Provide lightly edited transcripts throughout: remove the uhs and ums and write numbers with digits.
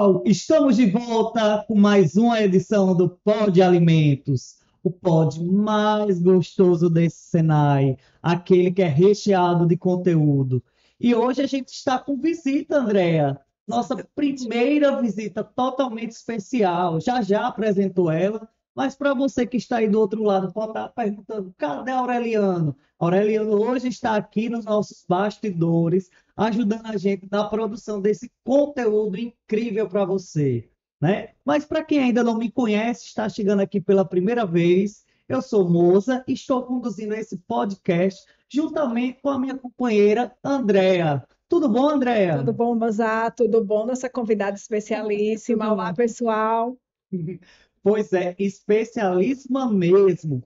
pessoal, estamos de volta com mais uma edição do Pod Alimentos, o pod mais gostoso desse Senai, aquele que é recheado de conteúdo. E hoje a gente está com visita, Andréa, nossa primeira visita totalmente especial. Já já apresentou ela, mas para você que está aí do outro lado, pode estar perguntando: cadê Aureliano? Aureliano hoje está aqui nos nossos bastidores ajudando a gente na produção desse conteúdo incrível para você, né? Mas para quem ainda não me conhece, está chegando aqui pela primeira vez, eu sou Moza e estou conduzindo esse podcast juntamente com a minha companheira Andréa. Tudo bom, Tudo Andréa? bom, Mozart? Tudo bom? Nossa convidada especialíssima. Tudo Olá, bom. pessoal. Pois é, especialíssima mesmo.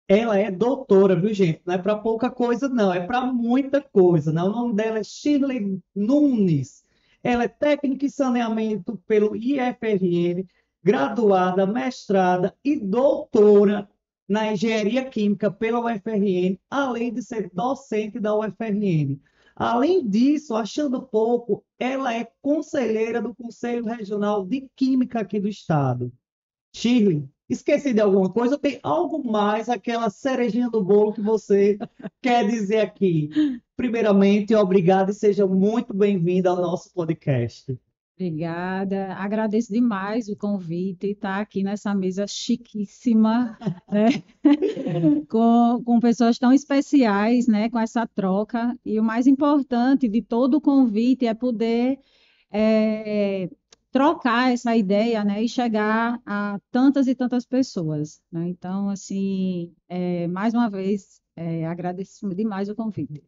Ela é doutora, viu, gente? Não é para pouca coisa, não, é para muita coisa, né? O nome dela é Shirley Nunes. Ela é técnica em saneamento pelo IFRN, graduada, mestrada e doutora na engenharia química pela UFRN, além de ser docente da UFRN. Além disso, achando pouco, ela é conselheira do Conselho Regional de Química aqui do estado. Shirley, esqueci de alguma coisa ou tem algo mais, aquela cerejinha do bolo que você quer dizer aqui? Primeiramente, obrigado e seja muito bem-vinda ao nosso podcast. Obrigada, agradeço demais o convite, estar aqui nessa mesa chiquíssima, né? Com pessoas tão especiais, né? Com essa troca. E o mais importante de todo o convite é poder eh, trocar essa ideia, né? E chegar a tantas e tantas pessoas, né? Então, assim, mais uma vez, agradeço demais o convite.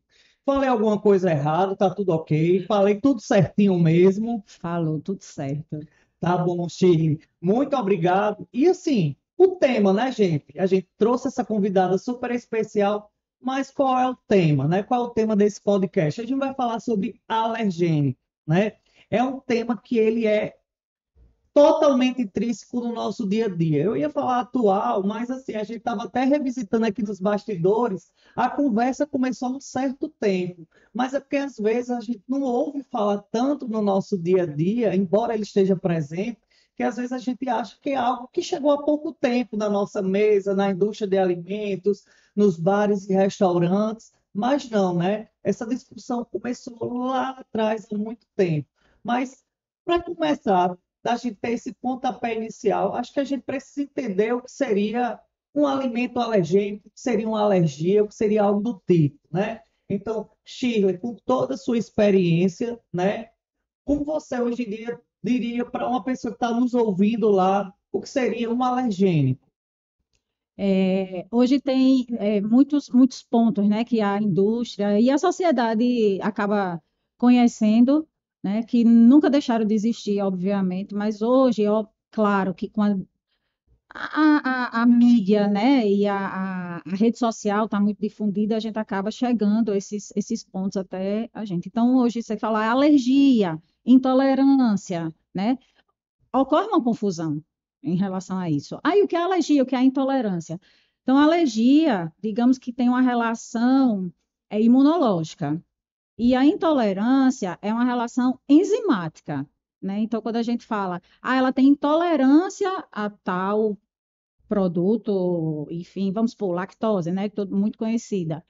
Falei alguma coisa errada, tá tudo ok. Falei tudo certinho mesmo. Falou, tudo certo. Tá bom, Shirley. Muito obrigado. E assim, o tema, né, gente? A gente trouxe essa convidada super especial, mas qual é o tema, né? Qual é o tema desse podcast? A gente vai falar sobre alergênico, né? É um tema que ele é totalmente intrínseco no nosso dia a dia. Eu ia falar atual, mas assim, a gente estava até revisitando aqui nos bastidores, a conversa começou há um certo tempo, mas é porque às vezes a gente não ouve falar tanto no nosso dia a dia, embora ele esteja presente, que às vezes a gente acha que é algo que chegou há pouco tempo na nossa mesa, na indústria de alimentos, nos bares e restaurantes, mas não, né? Essa discussão começou lá atrás, há muito tempo. Mas, para começar, da gente ter esse pontapé inicial, acho que a gente precisa entender o que seria um alimento alergênico, o que seria uma alergia, o que seria algo do tipo, né? Então, Shirley, com toda a sua experiência, né? Como você hoje em dia diria para uma pessoa que está nos ouvindo lá, o que seria um alergênico? Hoje tem muitos pontos, né, que a indústria e a sociedade acaba conhecendo, né, que nunca deixaram de existir, obviamente, mas hoje, ó, claro que com a mídia, né, e a rede social está muito difundida, a gente acaba chegando a esses pontos até a gente. Então, hoje você fala alergia, intolerância, né? Ocorre uma confusão em relação a isso. Aí, o que é alergia, o que é intolerância? Então, a alergia, digamos que tem uma relação imunológica, e a intolerância é uma relação enzimática, né? Então, quando a gente fala, ela tem intolerância a tal produto, enfim, vamos supor, lactose, né? Que todo muito conhecida.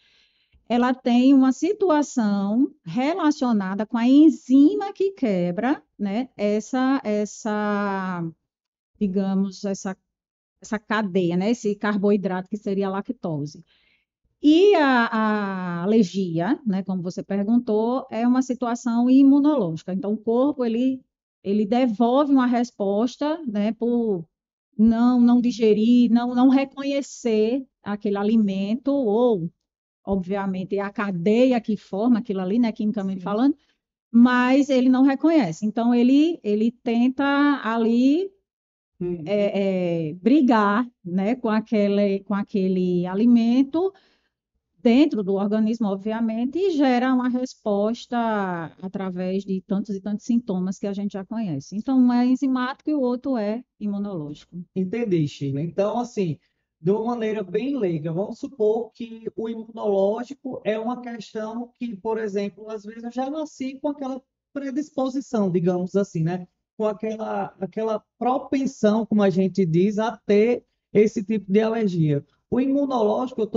Ela tem uma situação relacionada com a enzima que quebra, né? Digamos, essa cadeia, né? Esse carboidrato que seria a lactose. E a alergia, né, como você perguntou, é uma situação imunológica. Então, o corpo, ele devolve uma resposta, né, por não digerir, não reconhecer aquele alimento, ou, obviamente, a cadeia que forma aquilo ali, né, quimicamente Sim. falando, mas ele não reconhece. Então, ele tenta ali Uhum. brigar, né, com aquele alimento dentro do organismo, obviamente, e gera uma resposta através de tantos e tantos sintomas que a gente já conhece. Então, um é enzimático e o outro é imunológico. Entendi, Sheila. Então, assim, de uma maneira bem leiga, vamos supor que o imunológico é uma questão que, por exemplo, às vezes eu já nasci com aquela predisposição, digamos assim, né? com aquela propensão, como a gente diz, a ter esse tipo de alergia. O imunológico,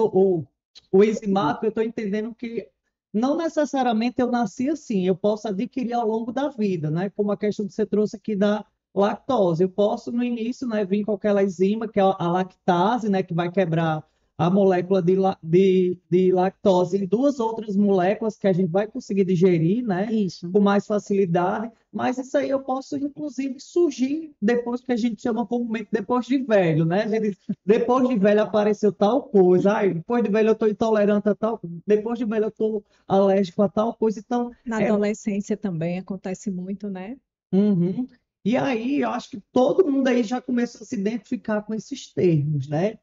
o enzimático, eu estou entendendo que não necessariamente eu nasci assim, eu posso adquirir ao longo da vida, né? Como a questão que você trouxe aqui da lactose. Eu posso, no início, né, vir com aquela enzima, que é a lactase, né, que vai quebrar a molécula de lactose em duas outras moléculas que a gente vai conseguir digerir, né, Isso. com mais facilidade. Mas isso aí eu posso, inclusive, surgir depois que a gente chama comumente depois de velho, né? A gente diz, depois de velho apareceu tal coisa, ai, depois de velho eu estou intolerante a tal, depois de velho eu estou alérgico a tal coisa. Então, Na é. adolescência também acontece muito, né? Uhum. E aí, eu acho que todo mundo aí já começou a se identificar com esses termos, né?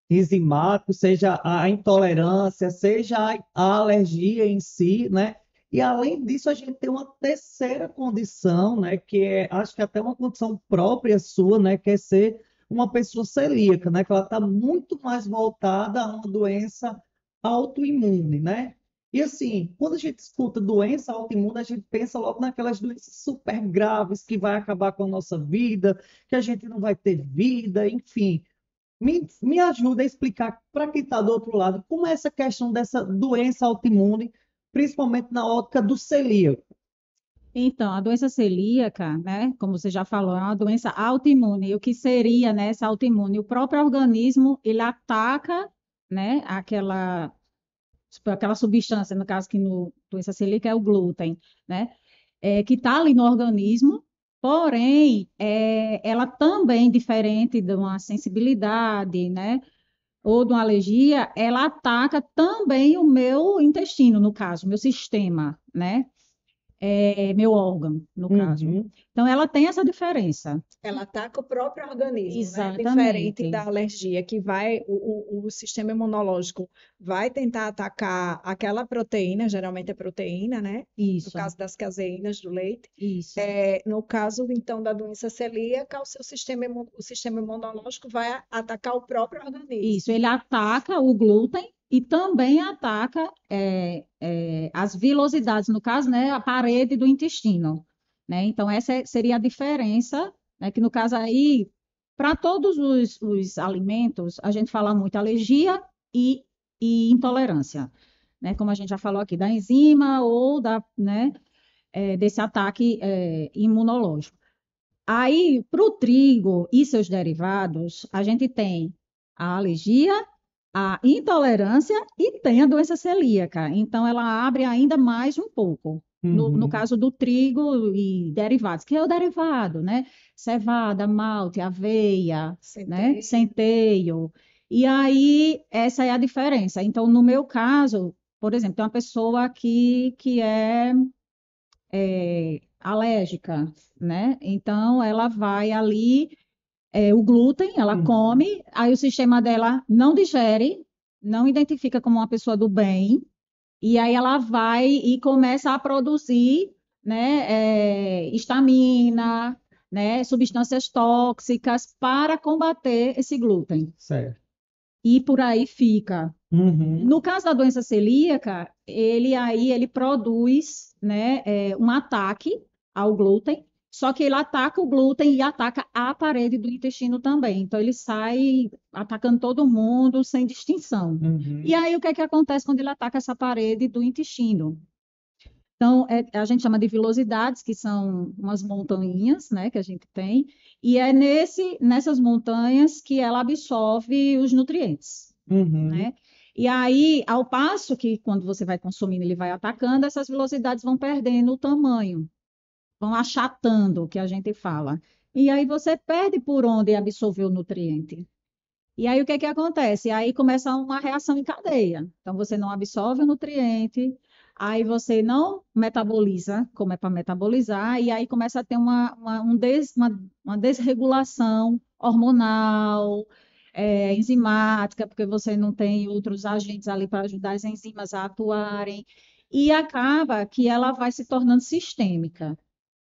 Enzimático, seja a intolerância, seja a alergia em si, né? E além disso, a gente tem uma terceira condição, né? Que é, acho que até uma condição própria sua, né? Que é ser uma pessoa celíaca, né? Que ela está muito mais voltada a uma doença autoimune, né? E assim, quando a gente escuta doença autoimune, a gente pensa logo naquelas doenças super graves que vai acabar com a nossa vida, que a gente não vai ter vida, enfim. Me ajuda a explicar para quem está do outro lado como é essa questão dessa doença autoimune, principalmente na ótica do celíaco. Então, a doença celíaca, né, como você já falou, é uma doença autoimune. E o que seria, né, essa autoimune? O próprio organismo, ele ataca, né, aquela substância, no caso que no doença celíaca é o glúten, né, que está ali no organismo, porém, ela também, diferente de uma sensibilidade, né, ou de uma alergia, ela ataca também o meu intestino, no caso, o meu sistema, né, meu órgão, no caso. Uhum, Então, ela tem essa diferença. Ela ataca o próprio organismo, né? Diferente Exatamente. da alergia, que vai, o sistema imunológico vai tentar atacar aquela proteína, geralmente é proteína, né? No Isso, caso das caseínas do leite. isso. No caso, então, da doença celíaca, o sistema imunológico vai atacar o próprio organismo. Isso, ele ataca o glúten e também ataca as vilosidades, no caso, né, a parede do intestino, né? Então, seria a diferença, né, que no caso aí, para todos os alimentos, a gente fala muito alergia e intolerância, né? Como a gente já falou aqui, da enzima ou né, desse ataque imunológico. Aí, para o trigo e seus derivados, a gente tem a alergia, a intolerância e tem a doença celíaca. Então, ela abre ainda mais um pouco. No uhum, caso do trigo e derivados, que é o derivado, né? Cevada, malte, aveia, né? Centeio. Centeio. E aí, essa é a diferença. Então, no meu caso, por exemplo, tem uma pessoa que é alérgica, né? Então, ela vai ali, o glúten, ela uhum. come, aí o sistema dela não digere, não identifica como uma pessoa do bem, e aí ela vai e começa a produzir, né, histamina, né, substâncias tóxicas para combater esse glúten. Certo. E por aí fica. Uhum, No caso da doença celíaca, ele produz, né, um ataque ao glúten, só que ele ataca o glúten e ataca a parede do intestino também. Então ele sai atacando todo mundo sem distinção. E uhum, aí o que é que acontece quando ele ataca essa parede do intestino? Então, a gente chama de vilosidades, que são umas montanhas, né, que a gente tem, e é nessas montanhas que ela absorve os nutrientes, uhum. né? E aí, ao passo que quando você vai consumindo, ele vai atacando, essas velocidades vão perdendo o tamanho, vão achatando, o que a gente fala. E aí você perde por onde absorver o nutriente. E aí o que é que acontece? Aí começa uma reação em cadeia. Então você não absorve o nutriente, aí você não metaboliza, como é para metabolizar, e aí começa a ter uma desregulação hormonal, enzimática, porque você não tem outros agentes ali para ajudar as enzimas a atuarem, e acaba que ela vai se tornando sistêmica,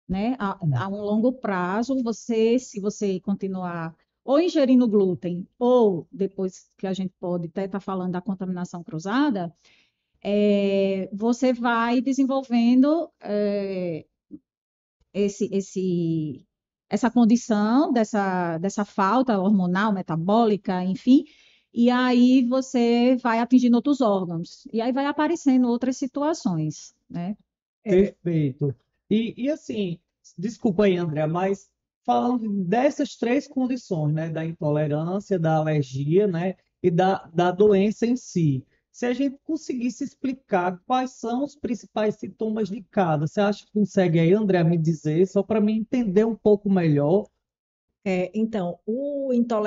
né? A um longo prazo, se você continuar ou ingerindo glúten, ou depois que a gente pode até estar falando da contaminação cruzada, você vai desenvolvendo essa condição dessa falta hormonal, metabólica, enfim, e aí você vai atingindo outros órgãos, e aí vai aparecendo outras situações, né? Perfeito. E assim, desculpa aí, André, mas falando dessas três condições, né, da intolerância, da alergia, né, e da doença em si, se a gente conseguisse explicar quais são os principais sintomas de cada, você acha que consegue aí, André, me dizer, só para mim entender um pouco melhor? Então,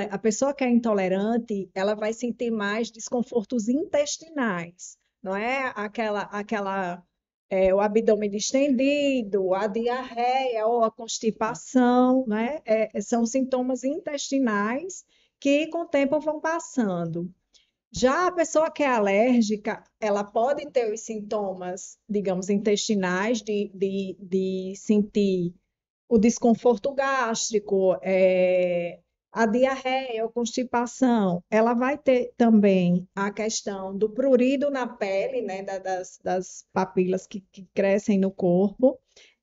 a pessoa que é intolerante, ela vai sentir mais desconfortos intestinais, não é o abdômen distendido, a diarreia ou a constipação, né? São sintomas intestinais que com o tempo vão passando. Já a pessoa que é alérgica, ela pode ter os sintomas, digamos, intestinais, de sentir o desconforto gástrico, a diarreia ou constipação. Ela vai ter também a questão do prurido na pele, né, das papilas que crescem no corpo.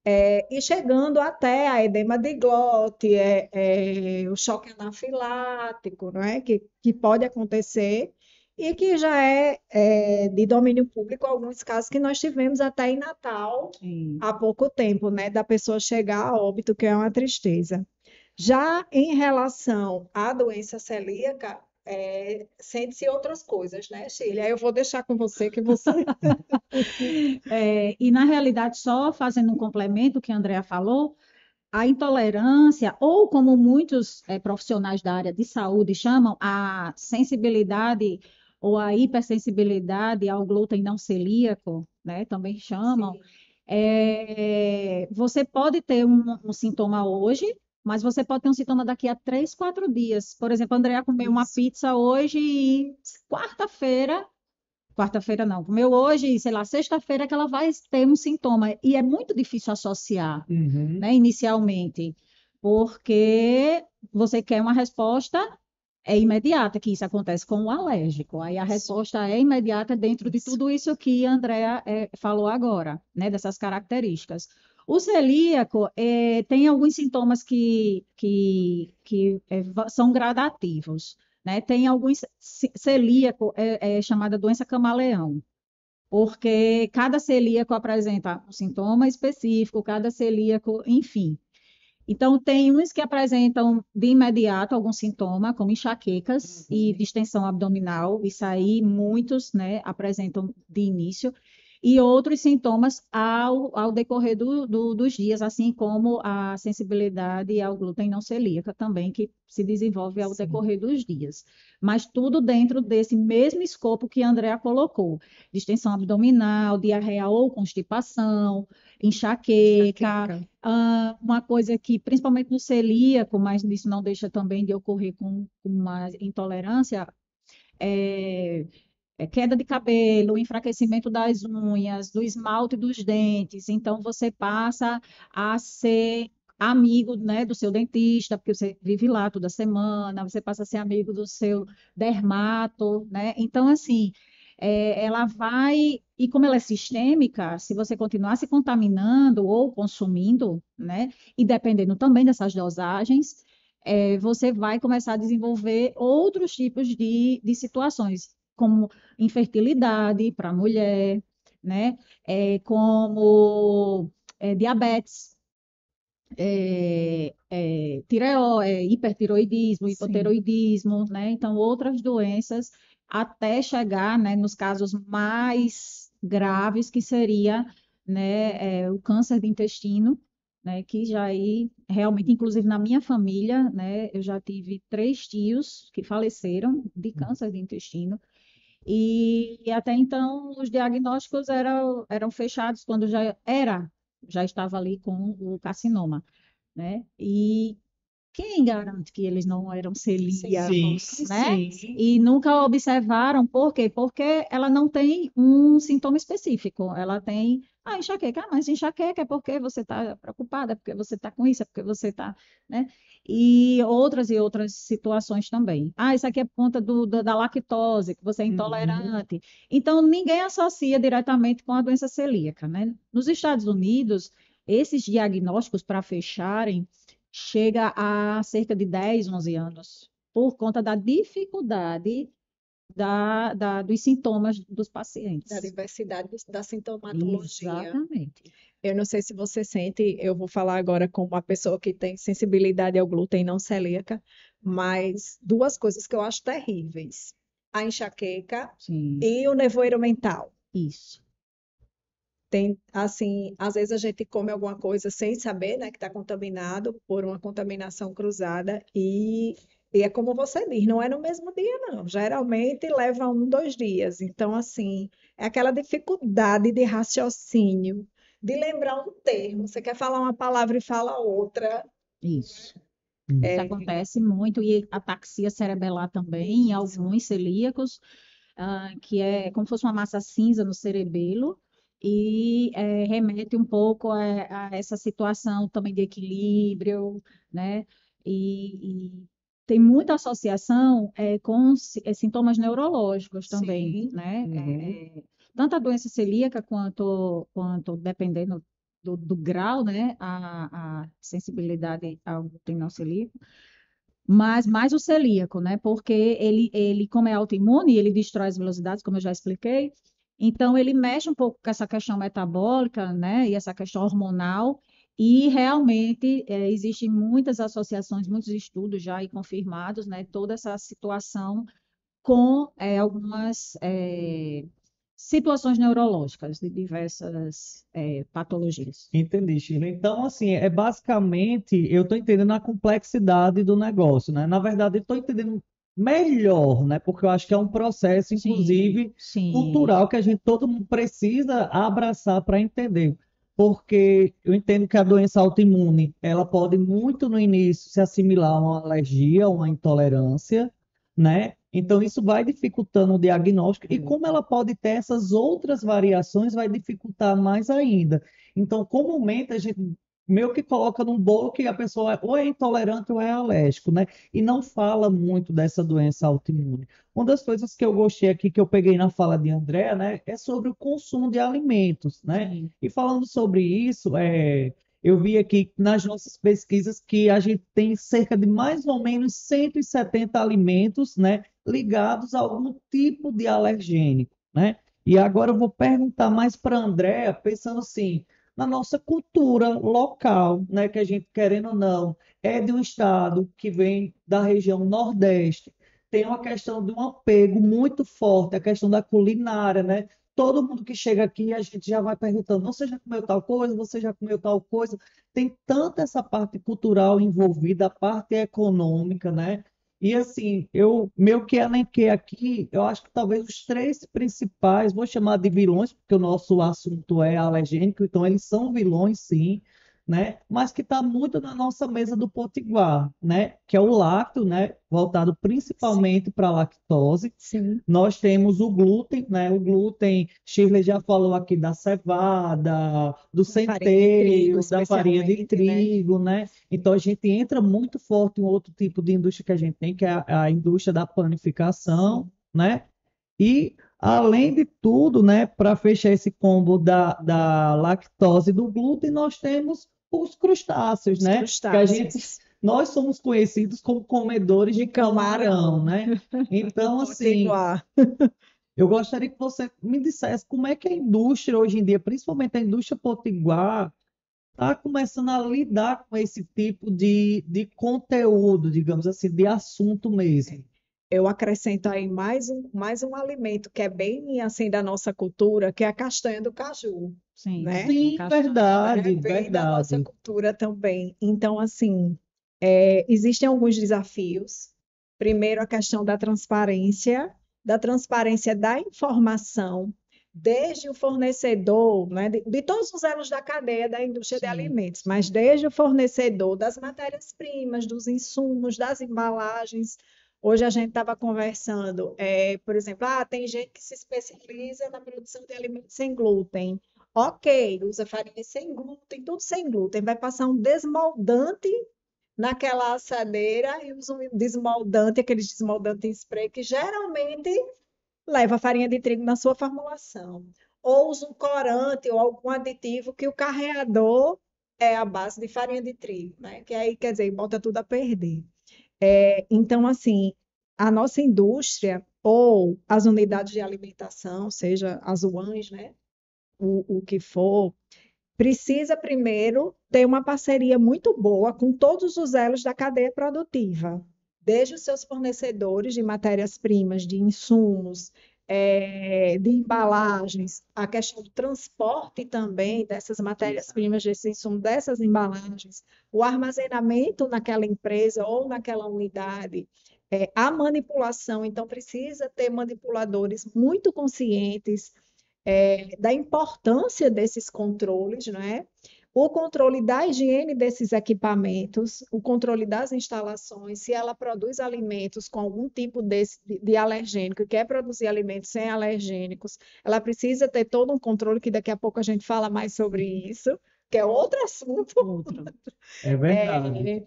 E chegando até a edema de glote, o choque anafilático, não é? Que pode acontecer e que já é de domínio público alguns casos que nós tivemos até em Natal Sim. há pouco tempo, né? Da pessoa chegar a óbito, que é uma tristeza. Já em relação à doença celíaca, sente-se outras coisas, né, Sheila? Aí eu vou deixar com você que você. E na realidade, só fazendo um complemento que a Andrea falou, a intolerância, ou como muitos profissionais da área de saúde chamam, a sensibilidade ou a hipersensibilidade ao glúten não celíaco, né, também chamam. Sim, Você pode ter um sintoma hoje, mas você pode ter um sintoma daqui a 3, 4 dias. Por exemplo, a Andrea comeu uma isso. pizza hoje e quarta-feira não, comeu hoje, sei lá, sexta-feira que ela vai ter um sintoma. E é muito difícil associar, Uhum. né, inicialmente, porque você quer uma resposta imediata, que isso acontece com o alérgico. Aí a Isso, resposta é imediata dentro de isso. tudo isso que a Andrea falou agora, né, dessas características. O celíaco tem alguns sintomas que são gradativos, né? Tem alguns celíaco é chamada doença camaleão, porque cada celíaco apresenta um sintoma específico, cada celíaco, enfim. Então, tem uns que apresentam de imediato algum sintoma, como enxaquecas e distensão abdominal, isso aí muitos, né, apresentam de início, e outros sintomas ao decorrer dos dias, assim como a sensibilidade ao glúten não celíaca também, que se desenvolve ao Sim. decorrer dos dias. Mas tudo dentro desse mesmo escopo que a Andrea colocou: distensão abdominal, diarreia ou constipação, enxaqueca. Enxaqueca. Uma coisa que, principalmente no celíaco, mas isso não deixa também de ocorrer com uma intolerância, é, queda de cabelo, enfraquecimento das unhas, do esmalte dos dentes. Então, você passa a ser amigo, né, do seu dentista, porque você vive lá toda semana, você passa a ser amigo do seu dermato, né? Então, assim, ela vai, e como ela é sistêmica, se você continuar se contaminando ou consumindo, né, e dependendo também dessas dosagens, você vai começar a desenvolver outros tipos de situações, como infertilidade para a mulher, né? Como diabetes, hipertiroidismo, Sim. hipotiroidismo, né? Então, outras doenças, até chegar, né, nos casos mais graves, que seria, né, o câncer de intestino, né, que já aí, realmente, inclusive na minha família, né, eu já tive 3 tios que faleceram de câncer de intestino, e até então os diagnósticos eram fechados quando já estava ali com o carcinoma, né? E quem garante que eles não eram Sim, Sim, celíacos, né? sim. E nunca observaram, por quê? Porque ela não tem um sintoma específico, ela tem a enxaqueca, mas enxaqueca é porque você está preocupada, é porque você está com isso, é porque você está, né? E outras situações também. Isso aqui é por conta da lactose, que você é Uhum. intolerante. Então, ninguém associa diretamente com a doença celíaca, né? Nos Estados Unidos, esses diagnósticos para fecharem chega a cerca de 10, 11 anos, por conta da dificuldade dos sintomas dos Da pacientes. diversidade da sintomatologia. Exatamente. Eu não sei se você sente, eu vou falar agora como uma pessoa que tem sensibilidade ao glúten não celíaca, mas duas coisas que eu acho terríveis: a enxaqueca Sim, e o nevoeiro mental. isso. Tem, assim, às vezes a gente come alguma coisa sem saber, né, que está contaminado por uma contaminação cruzada e é como você diz, não é no mesmo dia, não. Geralmente leva 1, 2 dias. Então, assim, é aquela dificuldade de raciocínio, de lembrar um termo. Você quer falar uma palavra e fala outra. Isso. Hum. Isso acontece muito, e ataxia cerebelar também, em alguns celíacos, que é como se fosse uma massa cinza no cerebelo, e remete um pouco a essa situação também de equilíbrio, né? E tem muita associação com sintomas neurológicos também, Sim. né? Uhum. Tanto a doença celíaca quanto dependendo do grau, né? A sensibilidade ao glúten não celíaco, mas mais o celíaco, né? Porque ele como é autoimune, ele destrói as velocidades, como eu já expliquei. Então, ele mexe um pouco com essa questão metabólica, né? E essa questão hormonal. E realmente existem muitas associações, muitos estudos já aí confirmados, né? Toda essa situação com algumas situações neurológicas de diversas patologias. Entendi, Sheila. Então, assim, é basicamente, eu estou entendendo a complexidade do negócio, né? Na verdade, eu estou entendendo melhor, né? Porque eu acho que é um processo, Sim, inclusive, sim, cultural, que a gente, todo mundo precisa abraçar para entender. Porque eu entendo que a doença autoimune, ela pode muito no início se assimilar a uma alergia, uma intolerância, né? Então, isso vai dificultando o diagnóstico, e como ela pode ter essas outras variações, vai dificultar mais ainda. Então, comumente a gente meio que coloca num bolo que a pessoa ou é intolerante ou é alérgico, né? E não fala muito dessa doença autoimune. Uma das coisas que eu gostei aqui, que eu peguei na fala de André, né, é sobre o consumo de alimentos, né? sim, E falando sobre isso, eu vi aqui nas nossas pesquisas que a gente tem cerca de mais ou menos 170 alimentos, né, ligados a algum tipo de alergênico, né? E agora eu vou perguntar mais para a Andréa, pensando assim, na nossa cultura local, né, que a gente, querendo ou não, é de um estado que vem da região Nordeste, tem uma questão de um apego muito forte, a questão da culinária, né? Todo mundo que chega aqui, a gente já vai perguntando: você já comeu tal coisa? Você já comeu tal coisa? Tem tanta essa parte cultural envolvida, a parte econômica, né? E assim, eu meio que elenquei aqui, eu acho que talvez os três principais, vou chamar de vilões, porque o nosso assunto é alergênico, então eles são vilões, sim, né? Mas que está muito na nossa mesa do potiguar, né? Que é o lácteo, né? Voltado Sim, principalmente para a lactose. sim. Nós temos o glúten, né? O glúten, Shirley já falou aqui da cevada, do Da farinha de trigo, centeio, da farinha de especialmente, né? trigo, né? Então a gente entra muito forte em outro tipo de indústria que a gente tem, que é a indústria da panificação, Sim. né? E além de tudo, né, para fechar esse combo da lactose e do glúten, nós temos os crustáceos, Os né? Que a gente, crustáceos. nós somos conhecidos como comedores De de camarão, camarão, né? do Então, assim, potiguar. eu gostaria que você me dissesse como é que a indústria hoje em dia, principalmente a indústria potiguar, está começando a lidar com esse tipo de conteúdo, digamos assim, de assunto mesmo. Eu acrescento aí mais um alimento que é bem assim da nossa cultura, que é a castanha do caju, sim. né? Sim, Castanha. É verdade, bem da nossa verdade. cultura também. Então, assim, existem alguns desafios. Primeiro, a questão da transparência da informação, desde o fornecedor, né, de todos os elos da cadeia da indústria de Sim, alimentos, mas desde o fornecedor das matérias-primas, dos insumos, das embalagens. Hoje a gente estava conversando, por exemplo, tem gente que se especializa na produção de alimentos sem glúten. Ok, usa farinha sem glúten, tudo sem glúten. Vai passar um desmoldante naquela assadeira e usa um desmoldante, aquele desmoldante em spray, que geralmente leva farinha de trigo na sua formulação. Ou usa um corante ou algum aditivo que o carreador é a base de farinha de trigo, né? Que aí, quer dizer, bota tudo a perder. Então, assim, a nossa indústria ou as unidades de alimentação, seja as UANs, né? O que for, precisa primeiro ter uma parceria muito boa com todos os elos da cadeia produtiva, desde os seus fornecedores de matérias-primas, de insumos, de embalagens, a questão do transporte também dessas matérias-primas, desses insumos, dessas embalagens, o armazenamento naquela empresa ou naquela unidade, a manipulação. Então, precisa ter manipuladores muito conscientes da importância desses controles, não é? O controle da higiene desses equipamentos, o controle das instalações, se ela produz alimentos com algum tipo de alergênico, quer produzir alimentos sem alergênicos, ela precisa ter todo um controle, que daqui a pouco a gente fala mais sobre isso, que é outro assunto. É verdade.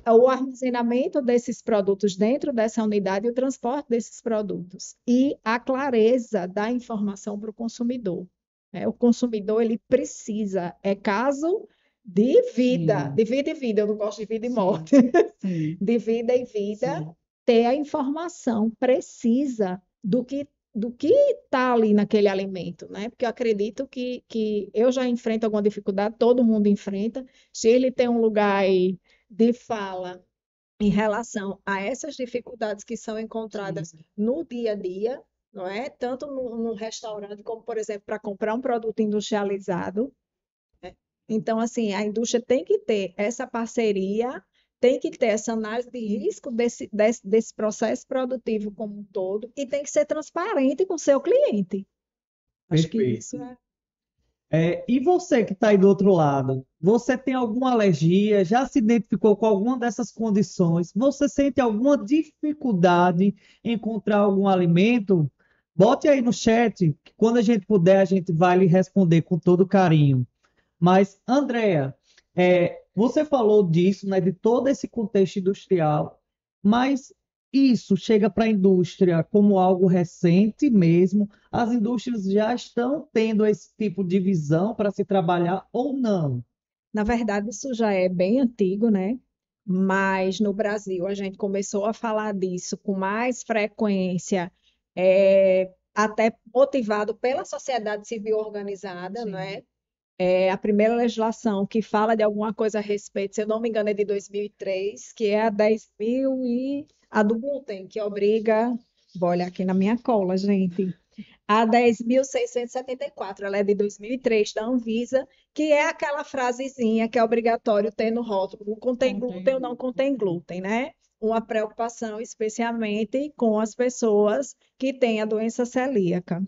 O armazenamento desses produtos dentro dessa unidade e o transporte desses produtos. E a clareza da informação para o consumidor. O consumidor, ele precisa, é caso Sim, de vida e vida, eu não gosto de vida e sim, morte, sim, de vida e vida, sim. ter a informação precisa do que está ali naquele alimento, né? Porque eu acredito que eu já enfrento alguma dificuldade, todo mundo enfrenta. Se ele tem um lugar aí de fala em relação a essas dificuldades que são encontradas no dia a dia, não é? Tanto no restaurante, como, por exemplo, para comprar um produto industrializado. Então, assim, a indústria tem que ter essa parceria, tem que ter essa análise de risco desse processo produtivo como um todo, e tem que ser transparente com o seu cliente. Acho que isso Perfeito. E você que está aí do outro lado, você tem alguma alergia? Já se identificou com alguma dessas condições? Você sente alguma dificuldade em encontrar algum alimento? Bote aí no chat, que quando a gente puder, a gente vai lhe responder com todo carinho. Mas, Andréa, você falou disso, né, de todo esse contexto industrial, mas isso chega para a indústria como algo recente mesmo? As indústrias já estão tendo esse tipo de visão para se trabalhar ou não? Na verdade, isso já é bem antigo, né? Mas no Brasil a gente começou a falar disso com mais frequência, até motivado pela sociedade civil organizada, Sim. né? A primeira legislação que fala de alguma coisa a respeito, se eu não me engano, é de 2003, que é a 10.000 e a do glúten, que obriga, vou olhar aqui na minha cola, gente, a 10.674, ela é de 2003, da Anvisa, que é aquela frasezinha que é obrigatório ter no rótulo, contém glúten ou não contém glúten, né? Uma preocupação especialmente com as pessoas que têm a doença celíaca.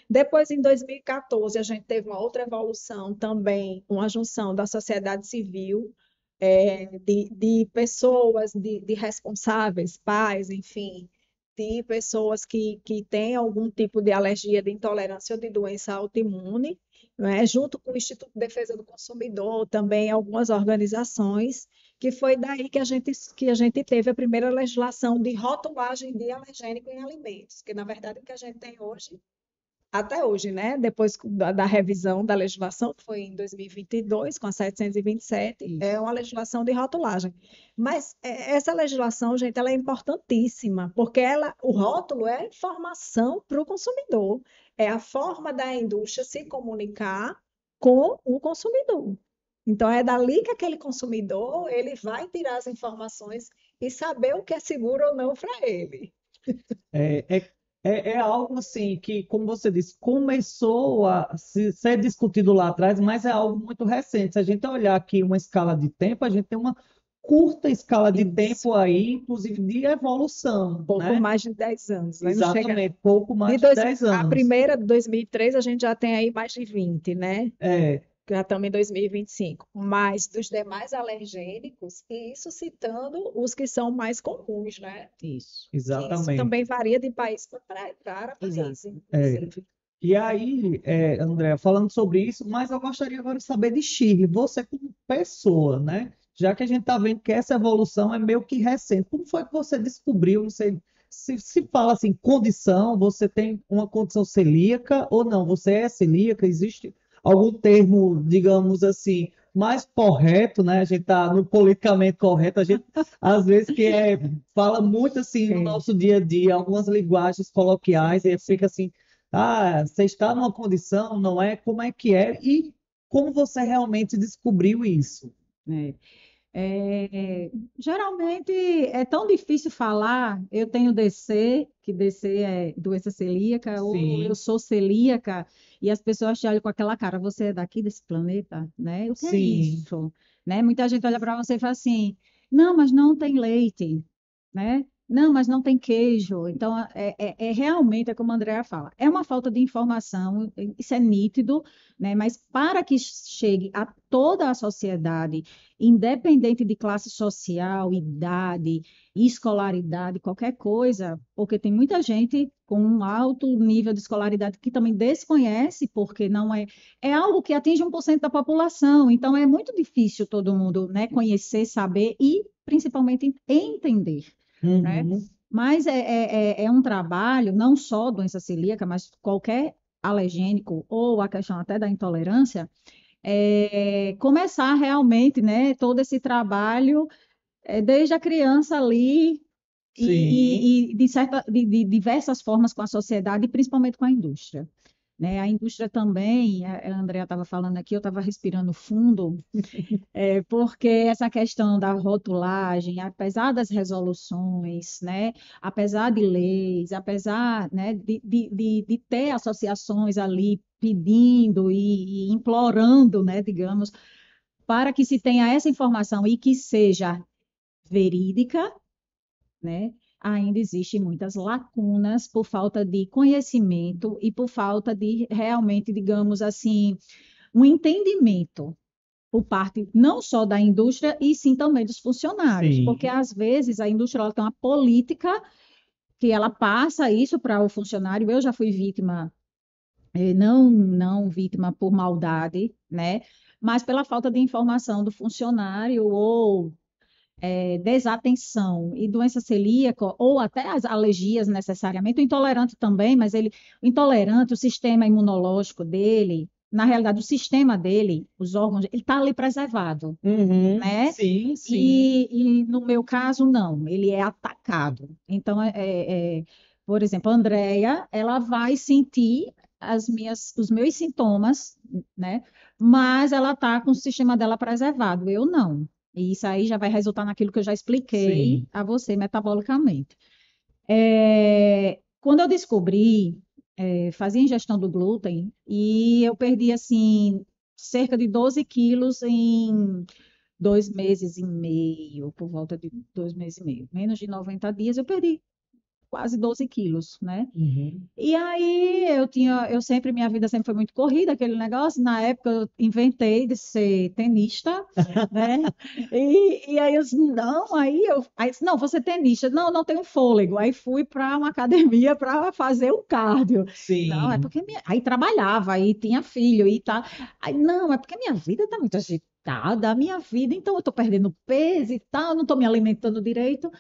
Depois, em 2014, a gente teve uma outra evolução também, uma junção da sociedade civil, de pessoas, de responsáveis, pais, enfim, de pessoas que têm algum tipo de alergia, de intolerância ou de doença autoimune, né, junto com o Instituto de Defesa do Consumidor, também algumas organizações, que foi daí que a gente teve a primeira legislação de rotulagem de alergênico em alimentos, que na verdade o que a gente tem hoje, até hoje, né? Depois da revisão da legislação, que foi em 2022, com a 727, é uma legislação de rotulagem. Mas essa legislação, gente, ela é importantíssima, porque o rótulo é informação para o consumidor, é a forma da indústria se comunicar com o consumidor. Então, é dali que aquele consumidor ele vai tirar as informações e saber o que é seguro ou não para ele. É, é, é algo assim que, como você disse, começou a ser discutido lá atrás, mas é algo muito recente. Se a gente olhar aqui uma escala de tempo, a gente tem uma curta escala de Isso. tempo aí, inclusive de evolução, Pouco né? mais de 10 anos, né? Não chega. Exatamente, pouco mais de 10 A anos. primeira, de 2003, a gente já tem aí mais de 20, né? É, Já estamos em 2025. Mas dos demais alergênicos, e isso citando os que são mais comuns, né? Isso. Que isso exatamente. também varia de país para país, Exato. inclusive. E aí, André, falando sobre isso, mas eu gostaria agora de saber de Shirley, você como pessoa, né? Já que a gente está vendo que essa evolução é meio que recente, como foi que você descobriu? Não sei se fala assim, condição, você tem uma condição celíaca ou não? Você é celíaca? Existe algum termo, digamos assim, mais correto, né? A gente tá no politicamente correto, a gente às vezes fala muito assim no É. nosso dia a dia, algumas linguagens coloquiais, e fica assim, ah, você está numa condição, não é? Como é que é? E como você realmente descobriu isso? né? Geralmente é tão difícil falar, eu tenho DC, que DC é doença celíaca, ou eu Sim, sou celíaca, e as pessoas te olham com aquela cara, você é daqui desse planeta, né? O que é sim, isso? Né? Muita gente olha para você e fala assim, não, mas não tem leite, né? Não, mas não tem queijo. Então, realmente, é como a Andrea fala, é uma falta de informação, isso é nítido, né? Mas para que chegue a toda a sociedade, independente de classe social, idade, escolaridade, qualquer coisa, porque tem muita gente com um alto nível de escolaridade que também desconhece, porque não é algo que atinge 1% da população, então é muito difícil todo mundo, né, conhecer, saber e principalmente entender, né? uhum, Mas é um trabalho, não só doença celíaca, mas qualquer alergênico ou a questão até da intolerância, começar realmente, né, todo esse trabalho desde a criança ali sim, e de diversas formas com a sociedade e principalmente com a indústria. Né? A indústria também, a Andrea estava falando aqui, eu estava respirando fundo, porque essa questão da rotulagem, apesar das resoluções, né, apesar de leis, apesar, né, de ter associações ali pedindo e implorando, né, digamos, para que se tenha essa informação e que seja verídica, né, ainda existem muitas lacunas por falta de conhecimento e por falta de realmente, digamos assim, um entendimento por parte não só da indústria, e sim também dos funcionários, porque sim, às vezes a indústria ela tem uma política que ela passa isso para o funcionário. Eu já fui vítima, não vítima por maldade, né? Mas pela falta de informação do funcionário ou desatenção e doença celíaca, ou até as alergias necessariamente, o intolerante também, mas o intolerante, o sistema imunológico dele, na realidade, o sistema dele, os órgãos, ele está ali preservado, uhum, né? sim, sim, E no meu caso, não, ele é atacado. Então, por exemplo, a Andrea, ela vai sentir os meus sintomas, né? Mas ela está com o sistema dela preservado, eu não. E isso aí já vai resultar naquilo que eu já expliquei sim. a você metabolicamente. Quando eu descobri, fazia ingestão do glúten e eu perdi assim cerca de 12 quilos em 2 meses e meio, por volta de 2 meses e meio, menos de 90 dias, eu perdi quase 12 quilos, né? Uhum. E aí minha vida sempre foi muito corrida, aquele negócio. Na época eu inventei de ser tenista, né? E aí eu disse, não, aí disse, não, vou ser tenista. Não, não tenho fôlego. Aí fui para uma academia para fazer o cardio. Não, é Sim, porque aí trabalhava, aí tinha filho e tá. Aí não, é porque minha vida tá muito agitada, a minha vida, então eu tô perdendo peso e tal, não tô me alimentando direito.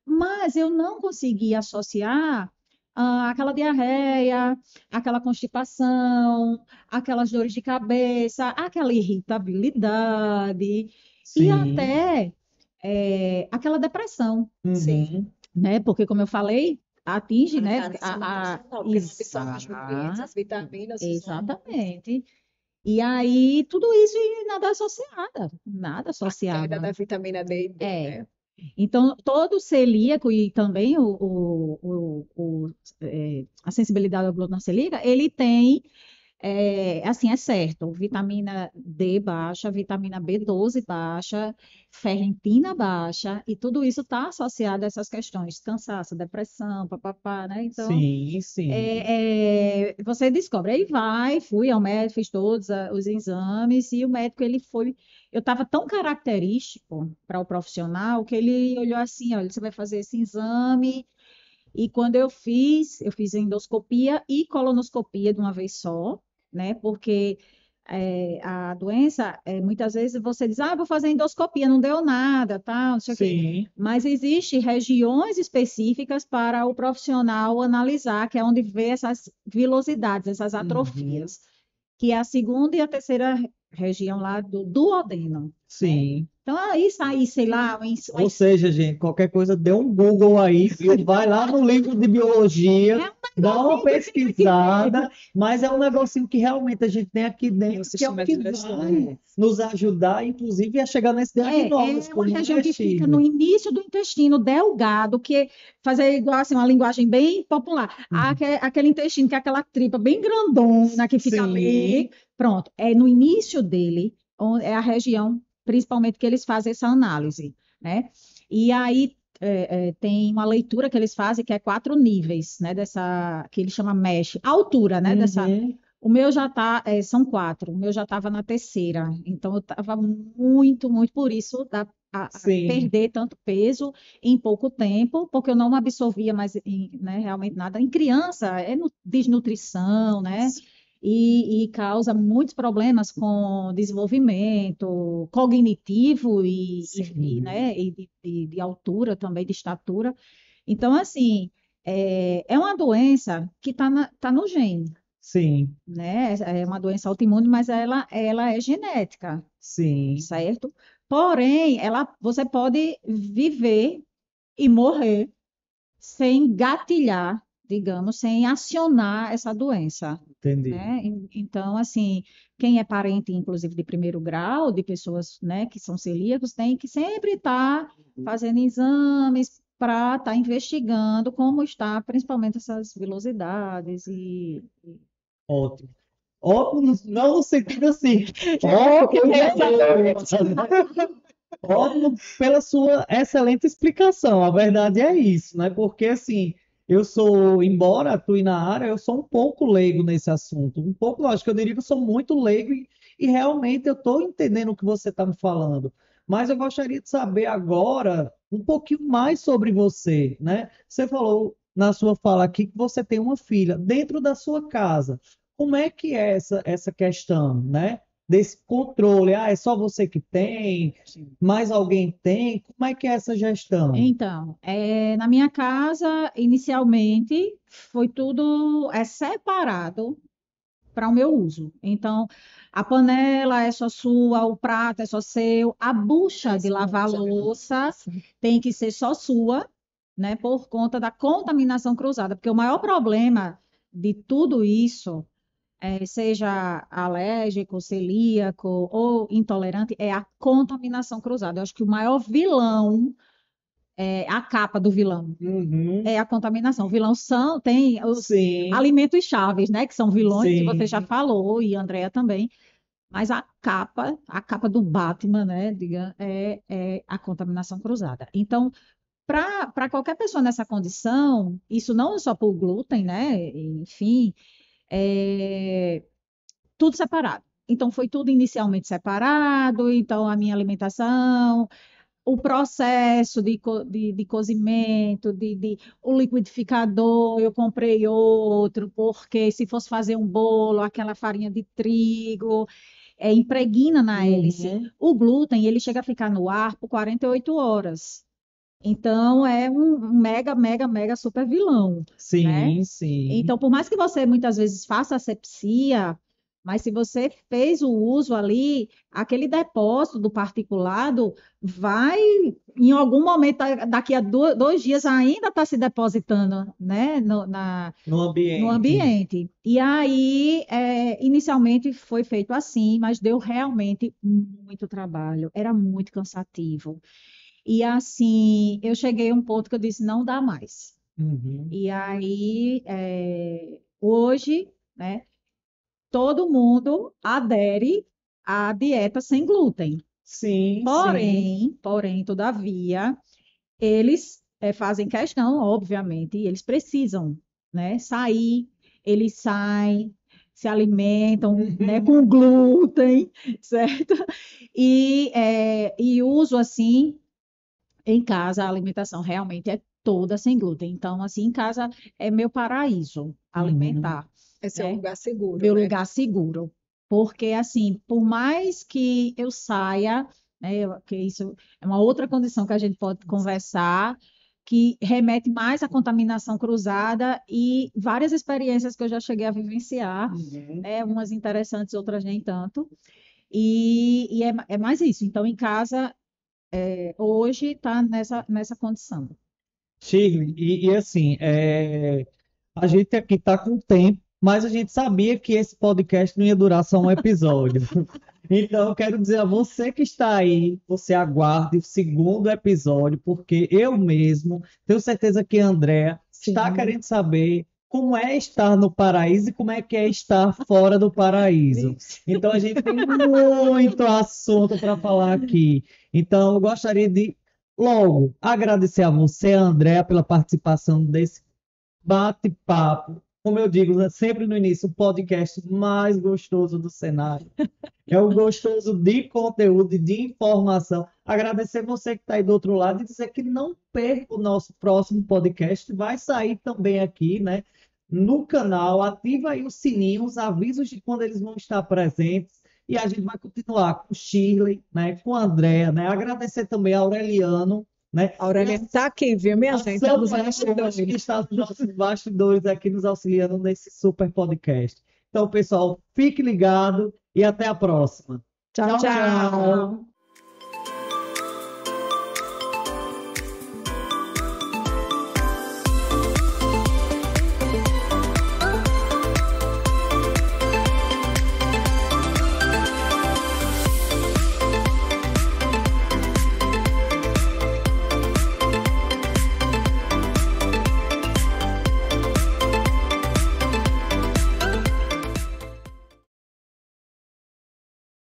Mas eu não consegui associar aquela diarreia, aquela constipação, aquelas dores de cabeça, aquela irritabilidade e sim, até aquela depressão, Sim. uhum, né? Porque, como eu falei, atinge, A né? caríssima nutricional, porque não absorve os nutrientes, as vitaminas, os hormônios, Exatamente. E aí, tudo isso e nada a queda associava. da vitamina D e B, É. né? Então, todo celíaco e também a sensibilidade ao glúten celíaca, ele tem, assim, é certo, vitamina D baixa, vitamina B12 baixa, ferritina baixa, e tudo isso está associado a essas questões, cansaço, depressão, papapá, né? Então, sim, sim, você descobre. Fui ao médico, fiz todos os exames, e o médico, eu estava tão característico para o profissional que ele olhou assim, olha, você vai fazer esse exame, e quando eu fiz endoscopia e colonoscopia de uma vez só, né, porque a doença, muitas vezes você diz, vou fazer endoscopia, não deu nada, tá, não sei o quê. sim, Mas existem regiões específicas para o profissional analisar, que é onde vê essas vilosidades, essas uhum, atrofias. que é a segunda e a terceira região lá do duodeno, né? Sim. Então, aí sai, sei lá, Ou seja, gente, qualquer coisa, dê um Google aí, viu? Vai lá no livro de biologia, dá uma pesquisada, mas é um negocinho que realmente a gente tem aqui O dentro, que é o sistema que digestório. vai nos ajudar, inclusive, a chegar nesse é diagnóstico, uma não região é, que fica Shirley? no início do intestino delgado, que fazer igual assim, uma linguagem bem popular. Uhum. Aquele intestino que é aquela tripa bem grandona que fica ali, Sim, pronto, é no início dele, é a região, principalmente que eles fazem essa análise, né? E aí tem uma leitura que eles fazem que é 4 níveis, né? Dessa que ele chama MESH, a altura, né? Dessa uhum, o meu já tá, são 4, o meu já estava na terceira, então eu estava muito, muito por isso a sim. perder tanto peso em pouco tempo, porque eu não absorvia mais, né, realmente nada. Em criança é desnutrição, né? E causa muitos problemas com desenvolvimento cognitivo Sim, né, e de altura também, de estatura. Então, assim, é uma doença que tá no gene, sim, né? É uma doença autoimune, mas ela é genética, sim, certo? Porém, você pode viver e morrer sem gatilhar, digamos, sem acionar essa doença, entendi. né? Então, assim, quem é parente, inclusive, de primeiro grau, de pessoas, né, que são celíacos, tem que sempre estar fazendo exames para estar investigando como está, principalmente essas vilosidades Ótimo. Ótimo, não no sentido assim. porque Ótimo, tem essa ótimo pela sua excelente explicação. A verdade é isso, né? Porque assim, eu sou, embora atue na área, eu sou um pouco leigo nesse assunto. Um pouco, lógico, eu diria que eu sou muito leigo e realmente eu estou entendendo o que você está me falando. Mas eu gostaria de saber agora um pouquinho mais sobre você, né? Você falou na sua fala aqui que você tem uma filha dentro da sua casa. Como é que é essa questão, né? Desse controle. Ah, é só você que tem? Mais alguém tem? Como é que é essa gestão? Então, na minha casa, inicialmente, foi tudo separado para o meu uso. Então, a panela é só sua, o prato é só seu, a bucha de lavar louça tem que ser só sua, né, por conta da contaminação cruzada, porque o maior problema de tudo isso, seja alérgico, celíaco ou intolerante, é a contaminação cruzada. Eu acho que o maior vilão a capa do vilão. Uhum. É a contaminação. O vilão tem os Sim, alimentos chaves, né? Que são vilões, que você já sim, falou, e a Andrea também. Mas a capa do Batman, né? É a contaminação cruzada. Então, para qualquer pessoa nessa condição, isso não é só por glúten, né? Enfim, é tudo separado. Então, foi tudo inicialmente separado. Então, a minha alimentação, o processo de cozimento, o liquidificador, eu comprei outro, porque se fosse fazer um bolo, aquela farinha de trigo, impregna na hélice. uhum. O glúten, ele chega a ficar no ar por 48 horas. Então, é um mega, mega, mega super vilão, né? Sim, sim. Então, por mais que você muitas vezes faça asepsia, mas se você fez o uso ali, aquele depósito do particulado vai, em algum momento, daqui a 2 dias, ainda está se depositando, né, No no ambiente. ambiente. E aí, inicialmente foi feito assim, mas deu realmente muito trabalho, era muito cansativo. E assim, eu cheguei a um ponto que eu disse, não dá mais. Uhum. E aí, hoje, né, todo mundo adere à dieta sem glúten. Sim, sim. Porém, todavia, eles fazem questão, obviamente, e eles precisam, né, sair, eles saem, se alimentam, né, com glúten, certo? E uso assim em casa, a alimentação realmente é toda sem glúten. Então, assim, em casa é meu paraíso Uhum. alimentar, Esse é o né? lugar seguro, Meu né? lugar seguro. Porque, assim, por mais que eu saia, né, que isso é uma outra condição que a gente pode conversar, que remete mais à contaminação cruzada e várias experiências que eu já cheguei a vivenciar, né? Umas interessantes, outras nem tanto. E é mais isso. Então, em casa, hoje está nessa condição. Shirley, e assim, a gente aqui está com tempo, mas a gente sabia que esse podcast não ia durar só um episódio. Então, eu quero dizer a você que está aí, você aguarde o segundo episódio, porque eu mesmo tenho certeza que a Andrea está Sim. querendo saber como é estar no paraíso e como é que é estar fora do paraíso. Então, a gente tem muito assunto para falar aqui. Então, eu gostaria de, logo, agradecer a você, Andrea, pela participação desse bate-papo. Como eu digo, né, sempre no início, o podcast mais gostoso do cenário. É o gostoso de conteúdo e de informação. Agradecer você que está aí do outro lado e dizer que não perca o nosso próximo podcast. Vai sair também aqui, né, no canal. Ativa aí o sininho, os avisos de quando eles vão estar presentes. E a gente vai continuar com o Shirley, né, com a Andrea, né? Agradecer também a Aureliano, né? A Aurélia está aqui, viu, minha A gente? Tá nos Samuel, bastidores. que está nos nossos bastidores aqui nos auxiliando nesse super podcast. Então, pessoal, fique ligado e até a próxima. Tchau, Tchau, tchau. tchau.